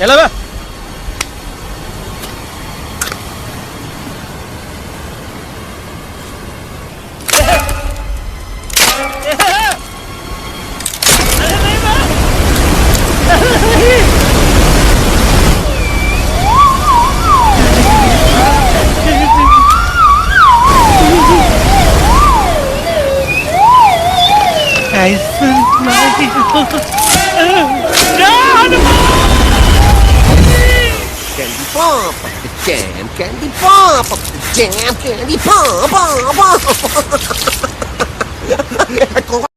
എളവ Candy pop up the jam, candy pop up the jam, candy pop, pop, pop.